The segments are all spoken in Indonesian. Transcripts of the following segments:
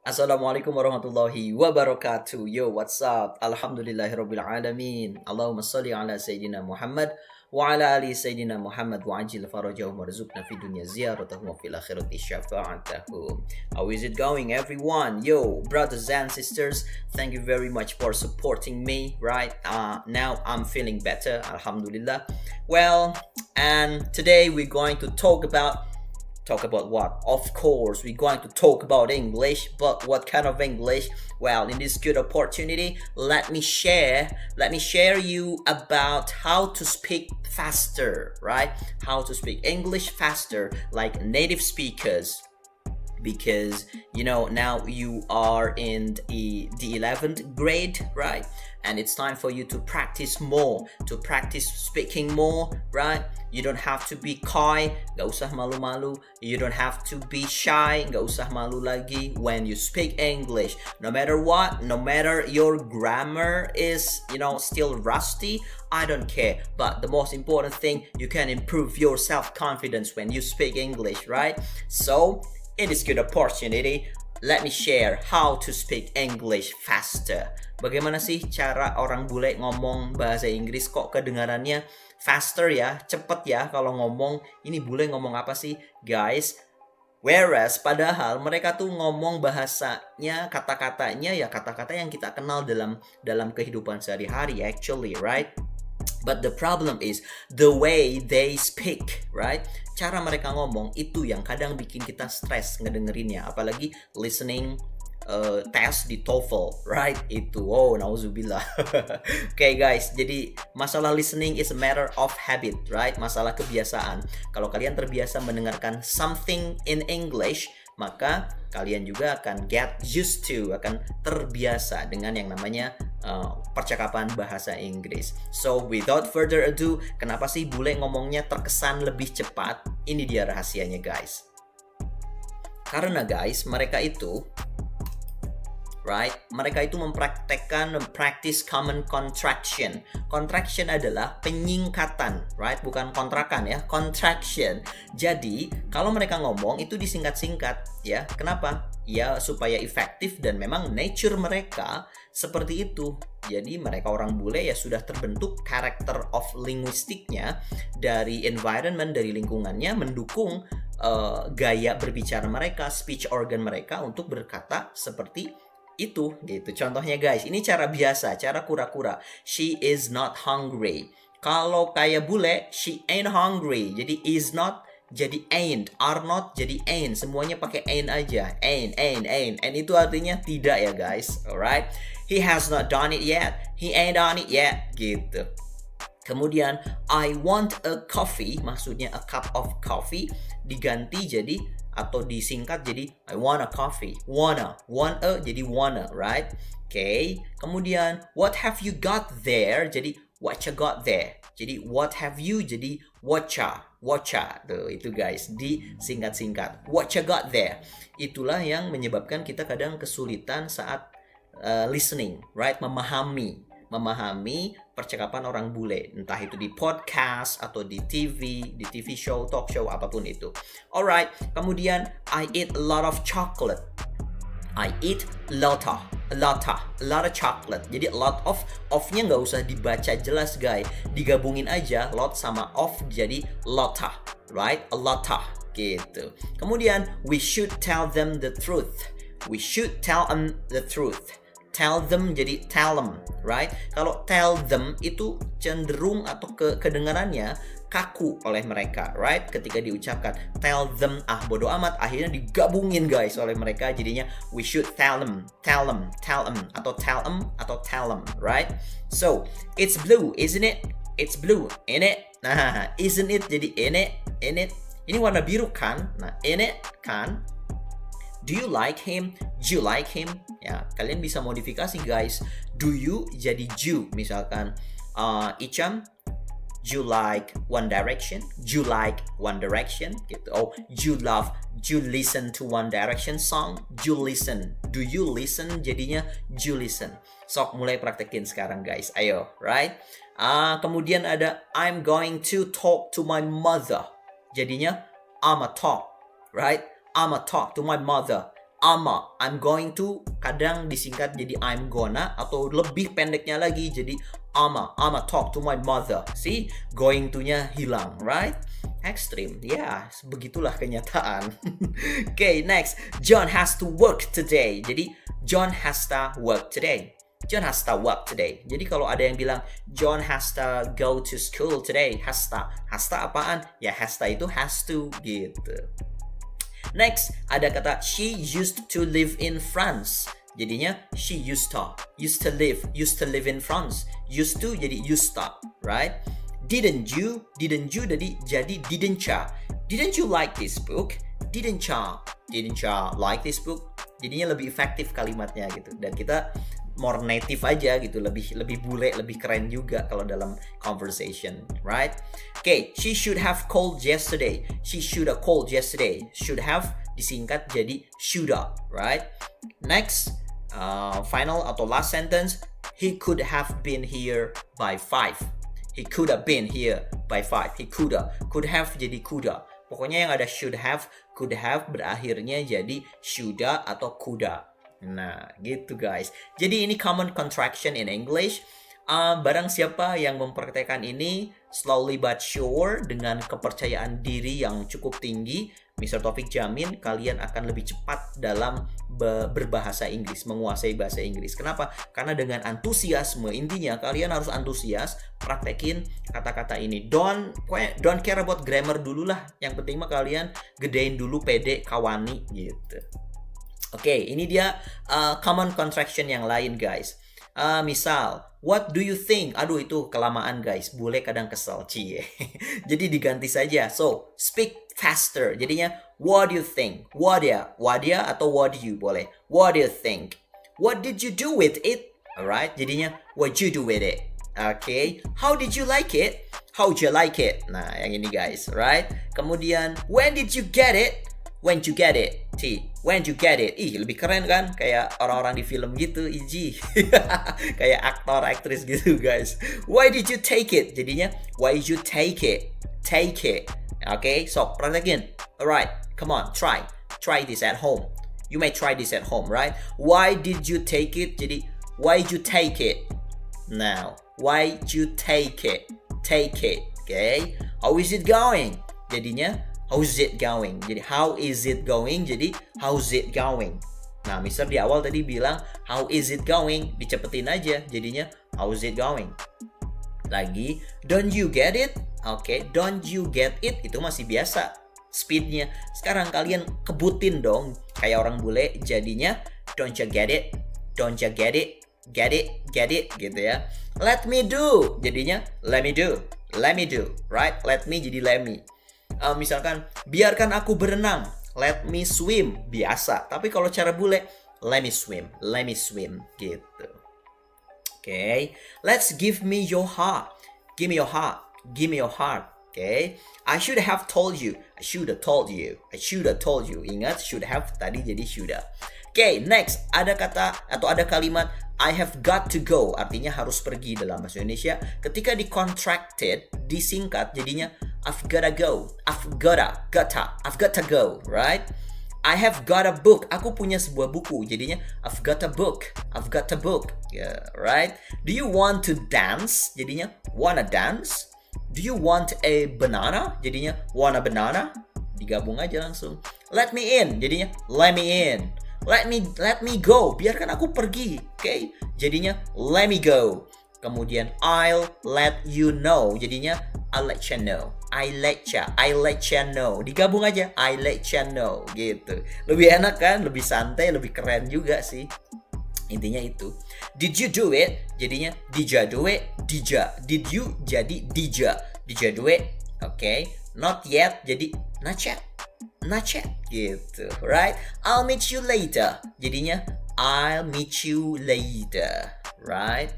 Assalamualaikum warahmatullahi wabarakatuh. Yo, what's up? Alhamdulillahirabbil alamin. Allahumma shalli ala sayyidina Muhammad wa ala ali sayyidina Muhammad wa ajil farajahum warzuqna fid dunya ziyaratahum wa fil akhirati syafa'atahum. How is it going, everyone? Yo, brothers and sisters, thank you very much for supporting me, right? Now I'm feeling better, alhamdulillah. Well, and today we're going to talk about what? Of course, we're going to talk about English, but what kind of English? Well, in this good opportunity, let me share you about how to speak faster, right? How to speak English faster like native speakers. Because now you are in the 11th grade, right? And it's time for you to practice more, to practice speaking more, right? You don't have to be coy, gak usah malu-malu. You don't have to be shy, gak usah malu lagi when you speak English. No matter what, no matter your grammar is still rusty, I don't care. But the most important thing, you can improve your self-confidence when you speak English, right? So in this good opportunity, let me share how to speak English faster. Bagaimana sih cara orang bule ngomong bahasa Inggris kok kedengarannya faster ya, cepet ya kalau ngomong. Ini bule ngomong apa sih, guys? Whereas padahal mereka tuh ngomong bahasanya, kata-katanya ya kata-kata yang kita kenal dalam kehidupan sehari-hari actually, right? But the problem is the way they speak, right? Cara mereka ngomong itu yang kadang bikin kita stres ngedengerinnya, apalagi listening tes di TOEFL, right? Itu, oh, nauzubillah. Okay guys, jadi masalah listening is a matter of habit, right? Masalah kebiasaan. Kalau kalian terbiasa mendengarkan something in English, maka kalian juga akan get used to, akan terbiasa dengan yang namanya percakapan bahasa Inggris. So without further ado, kenapa sih bule ngomongnya terkesan lebih cepat? Ini dia rahasianya, guys. Karena guys, mereka itu mempraktekkan practice common contraction. Contraction adalah penyingkatan, right? Bukan kontrakan ya, contraction. Jadi, kalau mereka ngomong itu disingkat-singkat ya. Kenapa? Ya supaya efektif, dan memang nature mereka seperti itu. Jadi mereka orang bule ya sudah terbentuk karakter of linguistiknya dari environment, dari lingkungannya mendukung gaya berbicara mereka, speech organ mereka untuk berkata seperti itu gitu. Contohnya guys, ini cara biasa, cara kura-kura. She is not hungry. Kalau kayak bule, she ain't hungry. Jadi is not jadi ain't, are not jadi ain't. Semuanya pakai ain't aja. Ain't. And itu artinya tidak ya guys. Alright. He has not done it yet. He ain't done it yet. Gitu. Kemudian I want a coffee, maksudnya a cup of coffee, diganti jadi atau disingkat jadi I want a coffee. Want a jadi wanna, right? Okay. Kemudian what have you got there jadi what you got there. Jadi what have you jadi whatcha. Tuh, itu guys, disingkat-singkat. What you got there. Itulah yang menyebabkan kita kadang kesulitan saat listening, right? Memahami percakapan orang bule, entah itu di podcast atau di TV show, talk show, apapun itu. Alright, kemudian I eat a lot of chocolate. I eat a lot of chocolate. Jadi a lot of-nya nggak usah dibaca jelas guys, digabungin aja lot sama of jadi lotta, right? A lotta gitu. Kemudian we should tell them the truth. We should tell them the truth. Tell them jadi tell them, right? Kalau tell them itu cenderung atau kedengarannya kaku oleh mereka, right? Ketika diucapkan tell them, bodo amat, akhirnya digabungin guys oleh mereka, jadinya we should tell them atau tell them, right? So it's blue, isn't it? It's blue, in it. Nah, isn't it jadi in it. Ini warna biru kan? Nah, in it kan? Do you like him? Do you like him? Ya, kalian bisa modifikasi guys. Do you jadi you. Misalkan Icham, do you like One Direction? Do you like One Direction? Gitu. Oh, do you listen to One Direction song? Do you listen? Do you listen? Jadinya do you listen. Sok mulai praktekin sekarang guys. Ayo, right? Kemudian ada I'm going to talk to my mother. Jadinya I'ma talk, right? I'ma talk to my mother. I'm going to kadang disingkat jadi I'm gonna, atau lebih pendeknya lagi jadi I'ma talk to my mother. See, going to-nya hilang, right? Extreme, ya, begitulah kenyataan. Okay, next, John has to work today. Jadi John has to work today. John has to work today. Jadi kalau ada yang bilang John has to go to school today, has to apaan? Ya has to itu has to gitu. Next, ada kata she used to live in France. Jadinya she used to live in France. Used to jadi used to, right? Didn't you jadi didn't ya. Didn't you like this book? Didn't ya like this book? Jadinya lebih efektif kalimatnya gitu. Dan kita more native aja gitu, lebih bule, lebih keren juga kalau dalam conversation, right? Okay, she should have called yesterday. She should have called yesterday. Should have disingkat jadi shoulda, right? Next, final atau last sentence, he could have been here by 5. He could have been here by 5. He could have jadi coulda. Pokoknya yang ada should have, could have berakhirnya jadi shoulda atau coulda. Nah, gitu guys. Jadi ini common contraction in English. Barang siapa yang mempraktekkan ini slowly but sure dengan kepercayaan diri yang cukup tinggi, Mr. Taufik jamin kalian akan lebih cepat dalam berbahasa Inggris, menguasai bahasa Inggris. Kenapa? Karena dengan antusiasme, intinya kalian harus antusias praktekin kata-kata ini. Don't care about grammar dulu lah. Yang penting mah kalian gedein dulu pede kawani gitu. Oke, ini dia common contraction yang lain guys. Misal, what do you think? Aduh, itu kelamaan guys. Bule kadang kesel, cie. Jadi diganti saja. So, speak faster. Jadinya, what do you think? What ya atau what do you boleh. What do you think? What did you do with it? Alright, jadinya, what you do with it? Okay, how did you like it? How'd you like it? Nah, yang ini guys, right? Kemudian, when did you get it? When you get it, when you get it. Ih, lebih keren kan? Kayak orang-orang di film gitu, iji. Kayak aktor, aktris gitu guys. Why did you take it? Jadinya, why did you take it? Take it. Okay, so praktekin. Alright, come on, try this at home. You may try this at home, right? Why did you take it? Jadi, why did you take it? Now, why did you take it? Take it, okay? How is it going? Jadinya, how's it going? Jadi how is it going? Jadi how's it going? Nah, Mister di awal tadi bilang how is it going? Dicepetin aja. Jadinya how's it going? Lagi, don't you get it? Oke, don't you get it? Itu masih biasa speednya. Sekarang kalian kebutin dong kayak orang bule. Jadinya don't you get it? Don't you get it? Get it gitu ya. Let me do. Jadinya let me do. Right? Let me jadi let me. Misalkan, biarkan aku berenang. Let me swim. Biasa. Tapi kalau cara bule, let me swim gitu. Okay. Let's give me your heart. Give me your heart. Okay. I should have told you. Ingat, should have tadi jadi shoulda. Okay, next. Ada kata atau ada kalimat I have got to go. Artinya harus pergi dalam bahasa Indonesia. Ketika di-contracted, disingkat, jadinya I've gotta go. I've gotta go, right? I have got a book. Aku punya sebuah buku. Jadinya I've got a book. Yeah, right? Do you want to dance? Jadinya wanna dance. Do you want a banana? Jadinya want a banana. Digabung aja langsung. Let me in. Jadinya let me in. Let me go. Biarkan aku pergi. Okay? Jadinya let me go. Kemudian I'll let you know. Jadinya I'll let you know. I let you know. Digabung aja. I let you know. Gitu. Lebih enak kan? Lebih santai, lebih keren juga sih. Intinya itu. Did you do it? Jadinya dija do it. Dija. Did you jadi dija. Dija do it. Okay. Not yet. Jadi not yet. Gitu. Right? I'll meet you later. Jadinya I'll meet you later. Right?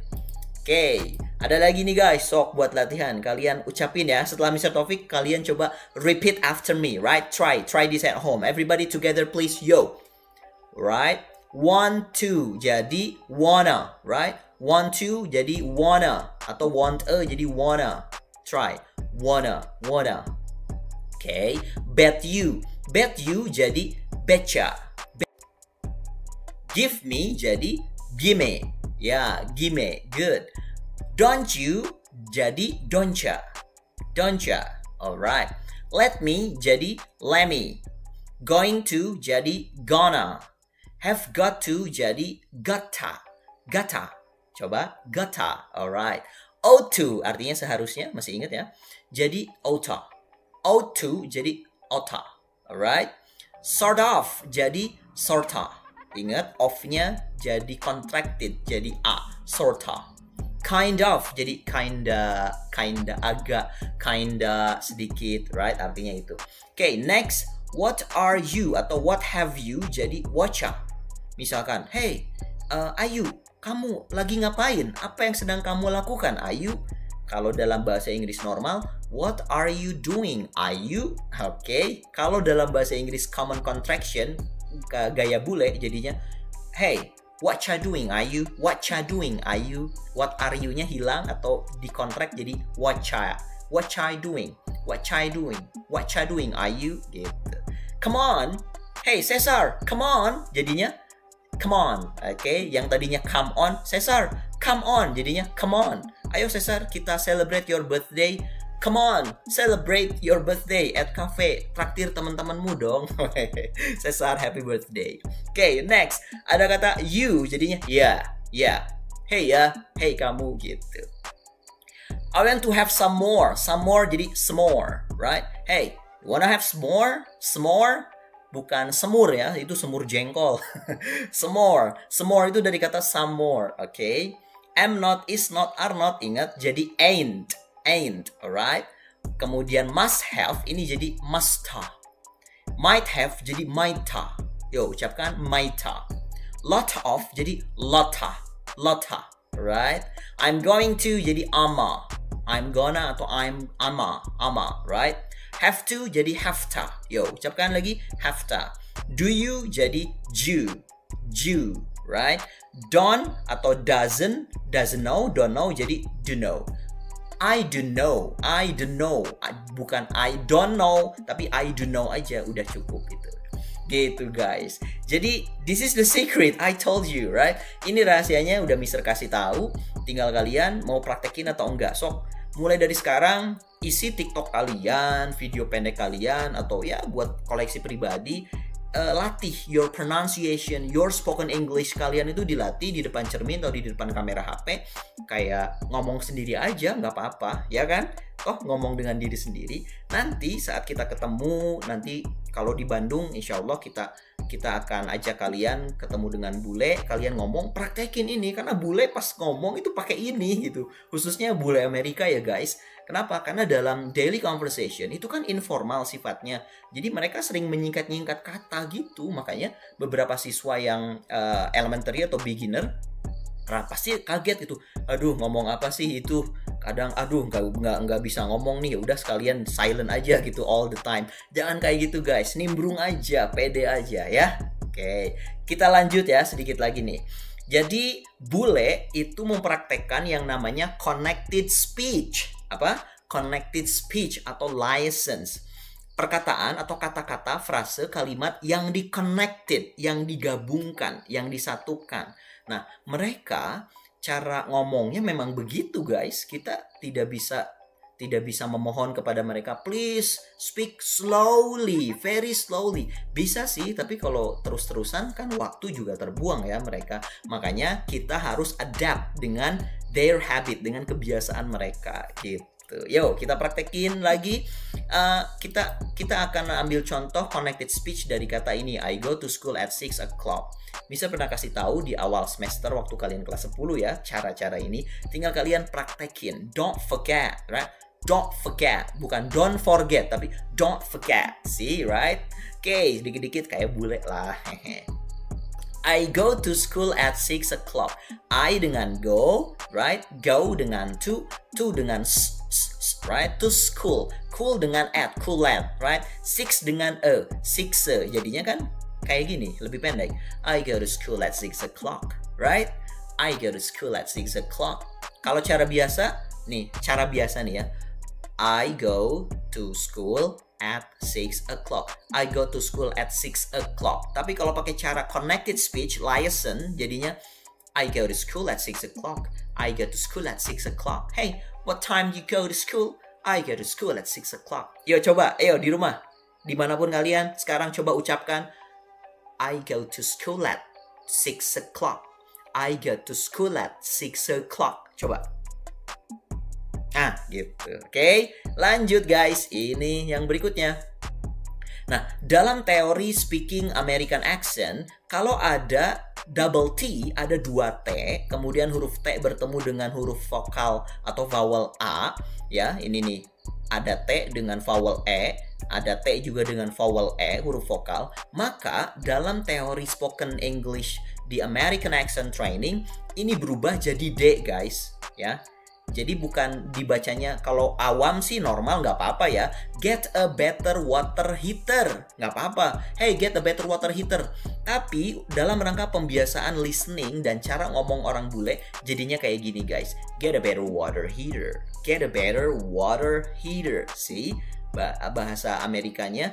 Oke, ada lagi nih guys, sok buat latihan. Kalian ucapin ya, setelah Mr. Taufik, kalian coba repeat after me, right? Try this at home. Everybody together please, yo. Right? 1, 2, jadi wanna, right? 1, 2, jadi wanna. Atau want a, jadi wanna. Try. Wanna. Okay. Bet you jadi betcha. Give me jadi gimme. Ya, gimme. Good. Don't you jadi don'tcha. Don'tcha. Alright. Let me jadi lemme. Going to jadi gonna. Have got to jadi gotta. Gotta. Coba, gotta. Alright. Ought to artinya seharusnya, masih ingat ya? Jadi oughta. Ought to jadi oughta. Alright. Sort of jadi sorta. Ingat, of-nya jadi contracted, jadi a. Sorta. Kind of jadi kinda agak, kinda sedikit, right? Artinya itu. Okay, next. What are you atau what have you jadi whatcha. Misalkan, hey, Ayu, kamu lagi ngapain? Apa yang sedang kamu lakukan, Ayu? Kalau dalam bahasa Inggris normal, what are you doing, Ayu? Oke. Kalau dalam bahasa Inggris common contraction, gaya bule jadinya, hey, what you doing, Ayu? What you doing, Ayu? What are you-nya hilang atau dikontrak jadi what you doing? What you doing? What you doing, Ayu? Gitu. Come on. Hey, Cesar, come on. Jadinya come on, oke? Yang tadinya come on, Cesar, come on, jadinya come on. Ayo Cesar, kita celebrate your birthday. Come on, celebrate your birthday at cafe. Traktir teman-temanmu dong. Cesar, happy birthday. Oke, next. Ada kata you, jadinya yeah. Hey ya, hey kamu gitu. I want to have some more. Some more jadi s'more, right? Hey, you wanna have s'more? S'more? Bukan semur ya, itu semur jengkol. S'more. S'more itu dari kata some more, oke? Am not, is not, are not, ingat, jadi ain't. Alright? Kemudian must have, ini jadi musta. Might have, jadi mighta. Yo, ucapkan mighta. Lot of, jadi lotta. Alright? I'm going to, jadi ama. I'm gonna atau I'm ama, right? Have to jadi hafta. Yo, ucapkan lagi hafta. Do you jadi Jew, right? Don't atau doesn't know, don't know jadi do know. I do know. Bukan I don't know, tapi I do know aja udah cukup gitu. Gitu guys. Jadi this is the secret I told you, right? Ini rahasianya udah Mister kasih tahu. Tinggal kalian mau praktekin atau enggak. So, mulai dari sekarang isi TikTok kalian, video pendek kalian, atau ya buat koleksi pribadi, latih your pronunciation, your spoken English kalian itu dilatih di depan cermin atau di depan kamera HP. Kayak ngomong sendiri aja nggak apa-apa, ya kan? Ngomong dengan diri sendiri. Nanti saat kita ketemu, nanti kalau di Bandung, insya Allah kita akan ajak kalian ketemu dengan bule. Kalian ngomong, praktekin ini karena bule pas ngomong itu pakai ini gitu. Khususnya bule Amerika ya guys. Kenapa? Karena dalam daily conversation itu kan informal sifatnya. Jadi mereka sering menyingkat-nyingkat kata gitu. Makanya beberapa siswa yang elementary atau beginner pasti kaget gitu. Aduh, ngomong apa sih itu? Kadang aduh nggak bisa ngomong nih. Ya udah sekalian silent aja gitu all the time. Jangan kayak gitu guys. Nimbrung aja, pede aja ya. Oke, kita lanjut ya sedikit lagi nih. Jadi bule itu mempraktekkan yang namanya connected speech. Apa? Connected speech atau license. Perkataan atau kata-kata, frase, kalimat yang di-connected, yang digabungkan, yang disatukan. Nah, mereka cara ngomongnya memang begitu guys. Kita tidak bisa memohon kepada mereka, please speak slowly, very slowly. Bisa sih, tapi kalau terus-terusan kan waktu juga terbuang ya mereka. Makanya kita harus adapt dengan their habit, dengan kebiasaan mereka gitu. Yo, kita praktekin lagi. Kita akan ambil contoh connected speech dari kata ini. I go to school at 6 o'clock. Bisa pernah kasih tahu di awal semester waktu kalian kelas 10 ya, cara-cara ini. Tinggal kalian praktekin. Don't forget, right? Don't forget. Bukan don't forget, tapi don't forget. See, right? Oke, sedikit-dikit kayak bule lah. I go to school at 6 o'clock. I dengan go, right? Go dengan to dengan right? To school. Cool dengan at, cool at, right? 6 dengan six. Jadinya kan kayak gini, lebih pendek. I go to school at 6 o'clock, right? I go to school at 6 o'clock. Kalau cara biasa nih ya. I go to school at 6 o'clock. I go to school at 6 o'clock. Tapi kalau pakai cara connected speech, liaison, jadinya I go to school at 6 o'clock. I go to school at 6 o'clock. Hey, what time you go to school? I go to school at 6 o'clock. Yo, coba, ayo di rumah. Dimanapun kalian, sekarang coba ucapkan I go to school at 6 o'clock. I go to school at 6 o'clock. Coba. Gitu. Oke, lanjut guys. Ini yang berikutnya. Nah, dalam teori speaking American accent, kalau ada double T, ada 2 T, kemudian huruf T bertemu dengan huruf vokal atau vowel A, ya, ini nih. Ada T dengan vowel E, ada T juga dengan vowel E, huruf vokal. Maka dalam teori spoken English di American accent training, ini berubah jadi D, guys, ya. Jadi bukan dibacanya, kalau awam sih normal nggak apa-apa ya. Get a better water heater, nggak apa-apa. Hey, get a better water heater. Tapi dalam rangka pembiasaan listening dan cara ngomong orang bule, jadinya kayak gini guys. Get a better water heater. Get a better water heater. See? Bahasa Amerikanya,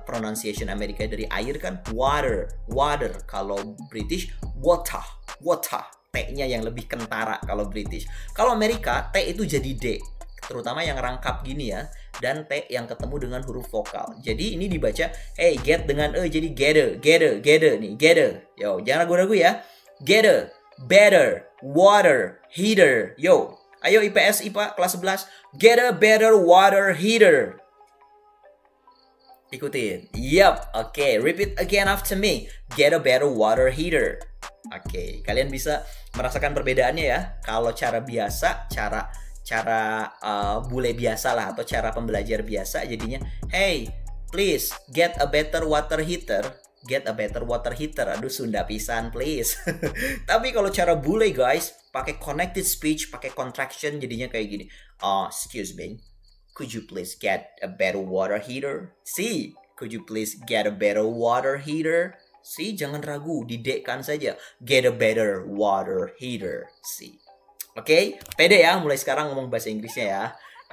pronunciation Amerika dari air kan water, water. Kalau British, water, water. T-nya yang lebih kentara kalau British. Kalau Amerika, T itu jadi D. Terutama yang rangkap gini ya. Dan T yang ketemu dengan huruf vokal. Jadi ini dibaca, hey, get dengan E jadi gather nih, gather. Yo, jangan ragu-ragu ya. Gather, better, water, heater. Yo, ayo IPS, IPA, kelas 11. Get a better water heater. Ikutin. Yup, oke. Repeat again after me. Get a better water heater. Oke, kalian bisa merasakan perbedaannya ya. Kalau cara biasa, cara bule biasa lah, atau cara pembelajar biasa, jadinya, hey, please get a better water heater. Get a better water heater. Aduh, Sunda pisan, please. Tapi kalau cara bule guys, pakai connected speech, pakai contraction, jadinya kayak gini. Excuse me, could you please get a better water heater? See, could you please get a better water heater? See, jangan ragu, didekkan saja. Get a better water heater. See. Oke, pede ya mulai sekarang ngomong bahasa Inggrisnya ya.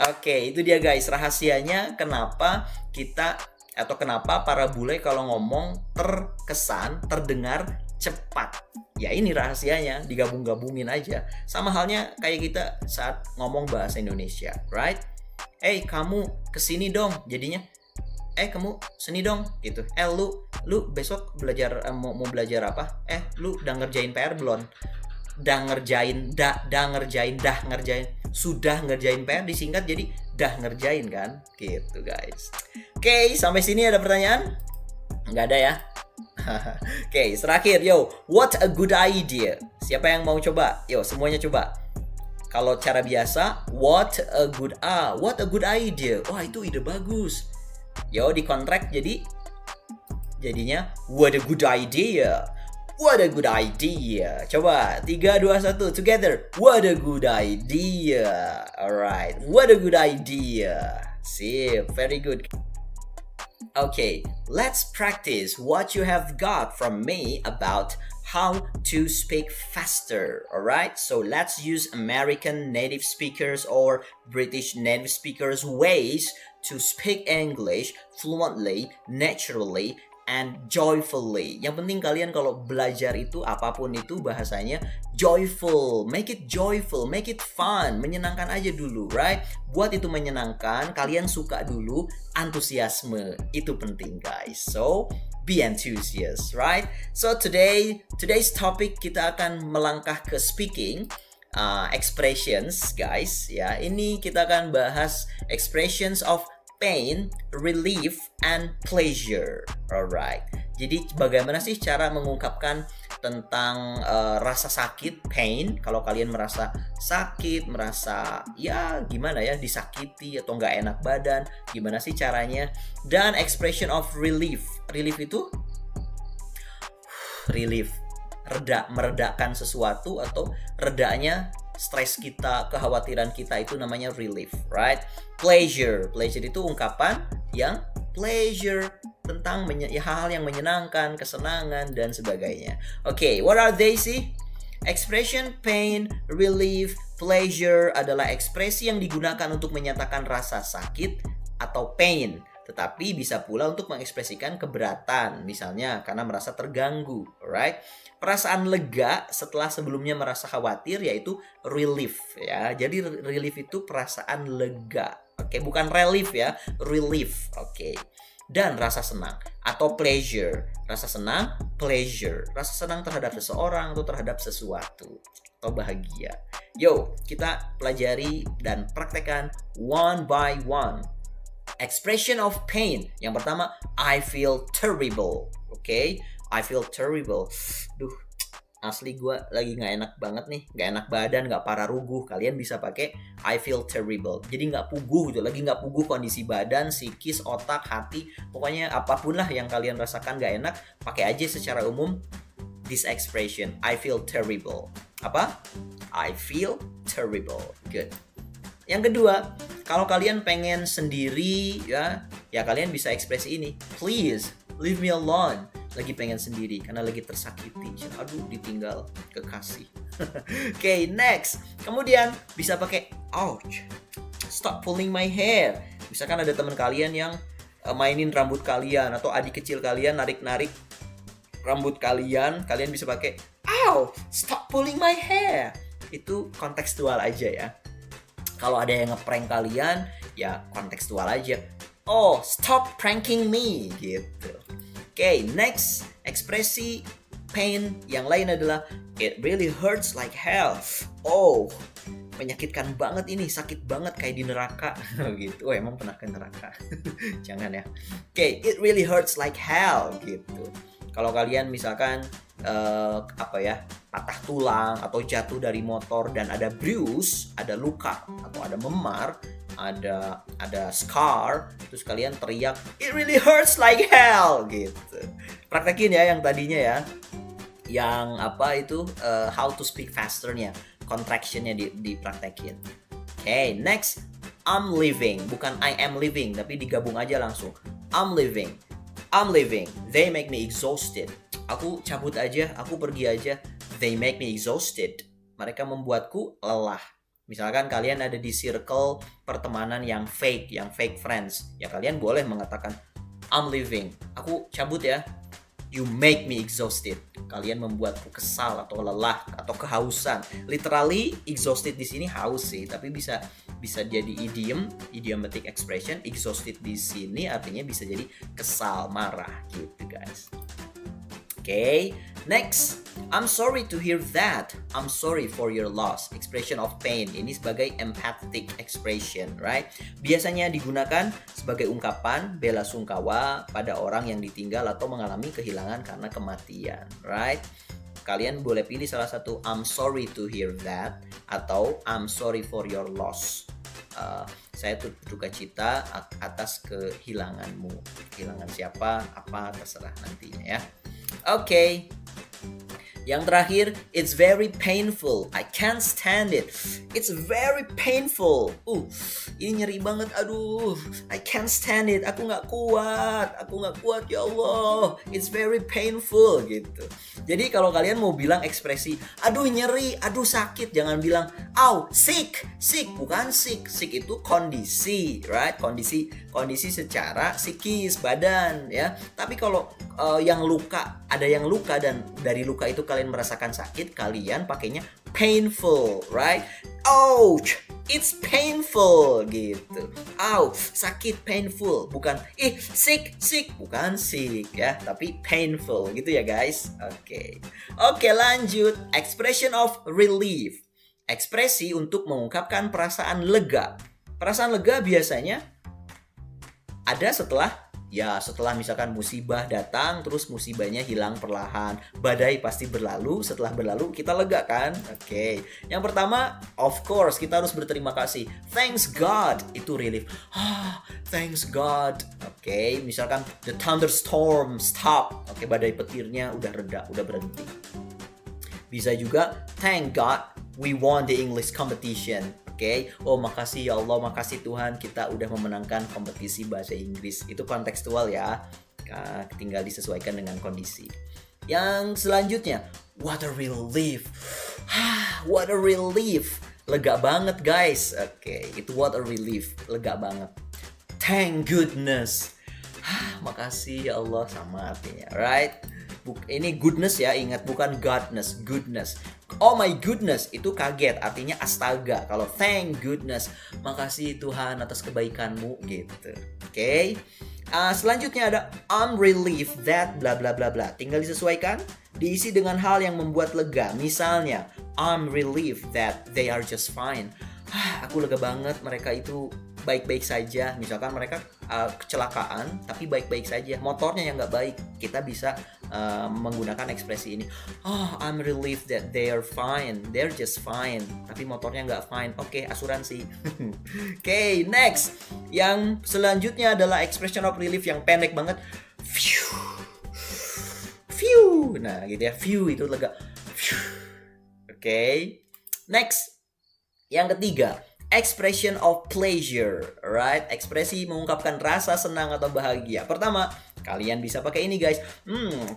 Oke, itu dia guys rahasianya kenapa kita atau kenapa para bule kalau ngomong terkesan, terdengar cepat. Ya ini rahasianya, digabung-gabungin aja. Sama halnya kayak kita saat ngomong bahasa Indonesia, right? Kamu kesini dong, jadinya kamu sini dong gitu. Lu besok belajar mau belajar apa? Lu udah ngerjain PR belum? Dah ngerjain, sudah ngerjain PR disingkat jadi dah ngerjain kan? Gitu guys. Oke, sampai sini ada pertanyaan? Nggak ada ya? Oke, terakhir yo, what a good idea. Siapa yang mau coba? Yo, semuanya coba. Kalau cara biasa, what a good idea. Wah, itu ide bagus. Yo, di kontrak jadinya what a good idea. What a good idea. Coba 3, 2, 1 together. What a good idea. Alright, what a good idea. Sip, very good. Okay, let's practice what you have got from me about how to speak faster. Alright, so let's use American native speakers or British native speakers ways to speak English fluently, naturally, and joyfully. Yang penting kalian kalau belajar itu apapun itu bahasanya joyful, make it joyful, make it fun, menyenangkan aja dulu, right? Buat itu menyenangkan, kalian suka dulu, antusiasme itu penting guys. So be enthusiast, right? So today's topic kita akan melangkah ke speaking. Expressions guys ya, ini kita akan bahas expressions of pain, relief, and pleasure. Alright, jadi bagaimana sih cara mengungkapkan tentang rasa sakit, pain, kalau kalian merasa sakit, merasa ya gimana ya, disakiti atau nggak enak badan, gimana sih caranya. Dan expression of relief, relief itu relief, meredakan sesuatu atau redanya stres kita, kekhawatiran kita, itu namanya relief, right? Pleasure itu ungkapan yang pleasure, tentang hal-hal yang menyenangkan, kesenangan dan sebagainya. Okay, what are they sih? Expression pain, relief, pleasure adalah ekspresi yang digunakan untuk menyatakan rasa sakit atau pain tetapi bisa pula untuk mengekspresikan keberatan, misalnya karena merasa terganggu, alright? Perasaan lega setelah sebelumnya merasa khawatir yaitu relief ya. Jadi relief itu perasaan lega. Oke, bukan relief ya, relief. Oke. Dan rasa senang atau pleasure. Rasa senang, pleasure. Rasa senang terhadap seseorang atau terhadap sesuatu atau bahagia. Yo, kita pelajari dan praktekkan one by one. Expression of pain. Yang pertama, I feel terrible. Oke, I feel terrible. Duh, asli gue lagi nggak enak banget nih, nggak enak badan, nggak parah ruguh. Kalian bisa pakai I feel terrible. Jadi nggak puguh gitu, lagi nggak puguh kondisi badan, psikis, otak, hati, pokoknya apapun lah yang kalian rasakan nggak enak, pakai aja secara umum this expression, I feel terrible. Apa? I feel terrible. Good. Yang kedua, kalau kalian pengen sendiri ya kalian bisa ekspresi ini. Please leave me alone. Lagi pengen sendiri karena lagi tersakiti. Aduh, ditinggal kekasih. Oke, next. Kemudian bisa pakai ouch. Stop pulling my hair. Misalkan ada teman kalian yang mainin rambut kalian atau adik kecil kalian narik-narik rambut kalian bisa pakai ow, stop pulling my hair. Itu kontekstual aja ya. Kalau ada yang ngeprank kalian, ya kontekstual aja. Oh, stop pranking me gitu. Oke, next ekspresi pain yang lain adalah it really hurts like hell. Oh, menyakitkan banget ini, sakit banget kayak di neraka gitu. Oh, emang pernah ke neraka? Jangan ya. Oke, it really hurts like hell gitu. Kalau kalian misalkan patah tulang atau jatuh dari motor dan ada bruise, ada luka atau ada memar, ada scar, terus kalian teriak it really hurts like hell gitu. Praktekin ya yang tadinya ya. Yang how to speak faster-nya, contraction-nya dipraktekin. Okay, next, I'm leaving, bukan I am leaving, tapi digabung aja langsung. I'm leaving. They make me exhausted. Aku cabut aja, aku pergi aja. They make me exhausted. Mereka membuatku lelah. Misalkan kalian ada di circle pertemanan yang fake friends. Ya kalian boleh mengatakan I'm leaving. Aku cabut ya. You make me exhausted. Kalian membuatku kesal atau lelah atau kehausan. Literally exhausted di sini haus sih, tapi bisa jadi idiomatic expression. Exhausted di sini artinya bisa jadi kesal, marah gitu guys. Okay, next, I'm sorry to hear that. I'm sorry for your loss. Expression of pain. Ini sebagai empathetic expression, right? Biasanya digunakan sebagai ungkapan bela sungkawa pada orang yang ditinggal atau mengalami kehilangan karena kematian, right? Kalian boleh pilih salah satu, I'm sorry to hear that, atau I'm sorry for your loss. Saya turut berduka cita atas kehilanganmu. Kehilangan siapa, apa, terserah nantinya ya. Oke. Yang terakhir, it's very painful. I can't stand it. It's very painful. Ini nyeri banget. Aduh, I can't stand it. Aku nggak kuat ya Allah. It's very painful gitu. Jadi kalau kalian mau bilang ekspresi, aduh nyeri, aduh sakit, jangan bilang, sick. Bukan sick. Sick itu kondisi, right? Kondisi secara psikis, badan, ya. Tapi kalau yang luka, ada yang luka dan dari luka itu kalian merasakan sakit, kalian pakainya painful, right? Ouch, it's painful gitu. Sakit, painful, bukan sick, bukan sick ya, tapi painful gitu ya guys. Oke, lanjut. Expression of relief. Ekspresi untuk mengungkapkan perasaan lega. Perasaan lega biasanya ada setelah misalkan musibah datang, terus musibahnya hilang perlahan. Badai pasti berlalu, setelah berlalu kita lega kan? Yang pertama, of course, kita harus berterima kasih. Thanks God, itu relief. Thanks God. Misalkan the thunderstorm stop. Badai petirnya udah reda, udah berhenti. Bisa juga, thank God we won the English competition. Oh makasih ya Allah, makasih Tuhan kita udah memenangkan kompetisi bahasa Inggris. Itu kontekstual ya, tinggal disesuaikan dengan kondisi. Yang selanjutnya, what a relief. What a relief. Lega banget guys. Itu what a relief, lega banget. Thank goodness. Makasih ya Allah, sama artinya, right? Ini goodness ya, ingat, bukan godness, goodness. Oh my goodness, itu kaget, artinya astaga. Kalau thank goodness, makasih Tuhan atas kebaikanmu, gitu. Oke. Selanjutnya ada I'm relieved that bla bla bla bla. Tinggal disesuaikan, diisi dengan hal yang membuat lega. Misalnya, I'm relieved that they are just fine. Aku lega banget mereka itu baik-baik saja. Misalkan mereka kecelakaan tapi baik-baik saja, motornya yang nggak baik, kita bisa menggunakan ekspresi ini. Oh, I'm relieved that they are fine, they're just fine, tapi motornya nggak fine. Oke, asuransi. Oke, next. Yang selanjutnya adalah expression of relief yang pendek banget. Phew. Phew. Nah gitu ya, phew itu lega. Oke. Next. Yang ketiga, expression of pleasure, right? Ekspresi mengungkapkan rasa senang atau bahagia. Pertama, kalian bisa pakai ini guys.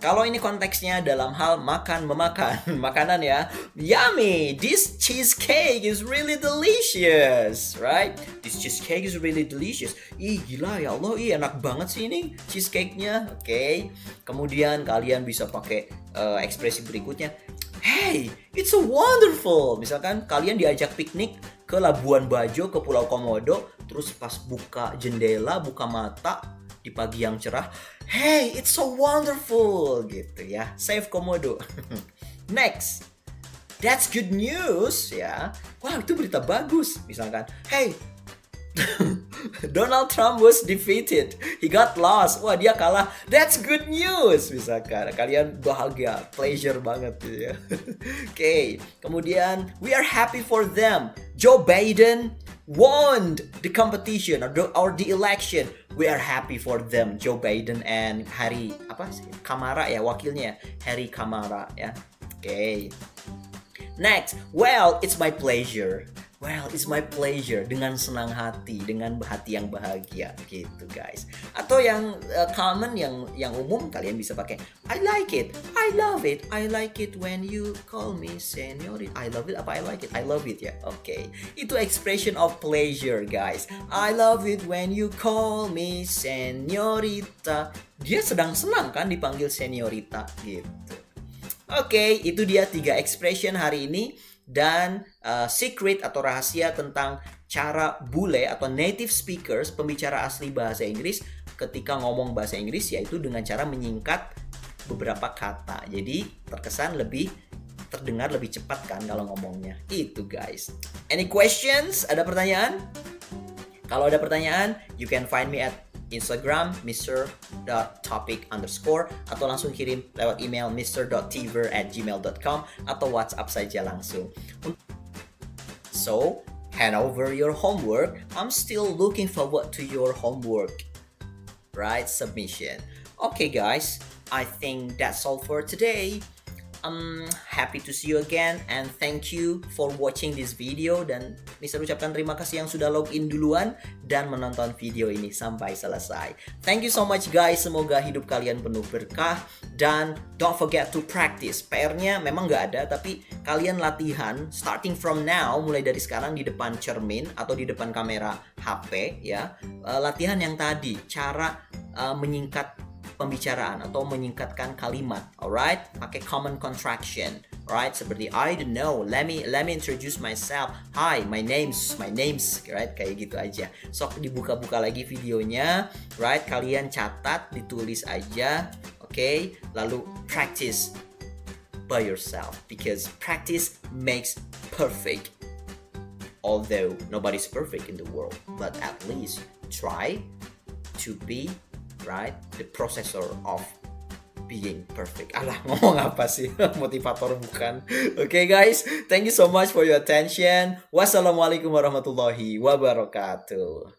Kalau ini konteksnya dalam hal makan memakan, makanan ya. Yummy, this cheesecake is really delicious, right? This cheesecake is really delicious. Ih gila ya Allah, ih enak banget sih ini cheesecake-nya. Oke. Kemudian kalian bisa pakai ekspresi berikutnya. Hey, it's so wonderful. Misalkan kalian diajak piknik ke Labuan Bajo, ke Pulau Komodo, terus pas buka jendela, buka mata di pagi yang cerah, hey, it's so wonderful, gitu ya. Save Komodo. Next, that's good news, ya. Wow, itu berita bagus. Misalkan, hey, Donald Trump was defeated. He got lost. Wah, dia kalah. That's good news. Misalkan kalian bahagia, pleasure banget gitu ya. Oke. Kemudian we are happy for them. Joe Biden won the competition or the election. We are happy for them. Joe Biden and Harry Kamara ya, wakilnya Harry Kamara ya. Oke. Next, well, it's my pleasure. Well, it's my pleasure, dengan senang hati, dengan hati yang bahagia, gitu guys. Atau yang common, yang umum, kalian bisa pakai I like it, I love it, I like it when you call me señorita. I love it, apa I like it? I love it ya, oke. Itu expression of pleasure guys. I love it when you call me señorita. Dia sedang senang kan dipanggil señorita, gitu. Oke, itu dia 3 expression hari ini. Dan secret atau rahasia tentang cara bule atau native speakers, pembicara asli bahasa Inggris ketika ngomong bahasa Inggris, yaitu dengan cara menyingkat beberapa kata. Jadi terkesan terdengar lebih cepat kan kalau ngomongnya. Itu guys. Any questions? Ada pertanyaan? Kalau ada pertanyaan, you can find me at Instagram mr.topic_ atau langsung kirim lewat email mr.tiver@gmail.com atau WhatsApp saja langsung. So, hand over your homework. I'm still looking forward to your homework, right? Submission. Okay guys, I think that's all for today. I'm happy to see you again and thank you for watching this video, dan Mister ucapkan terima kasih yang sudah login duluan dan menonton video ini sampai selesai. Thank you so much guys, semoga hidup kalian penuh berkah dan don't forget to practice. PR-nya memang nggak ada, tapi kalian latihan starting from now, mulai dari sekarang di depan cermin atau di depan kamera HP ya. Latihan yang tadi, cara menyingkat pembicaraan atau menyingkatkan kalimat, alright? Pakai common contraction, alright? Seperti I don't know, let me introduce myself. Hi, my name's, right? Kayak gitu aja. Sok dibuka-buka lagi videonya, right? Kalian catat, ditulis aja, okay? Lalu practice by yourself because practice makes perfect. Although nobody's perfect in the world, but at least try to be right, the processor of being perfect. Alah, ngomong apa sih? Motivator bukan. Okay guys, thank you so much for your attention. Wassalamualaikum warahmatullahi wabarakatuh.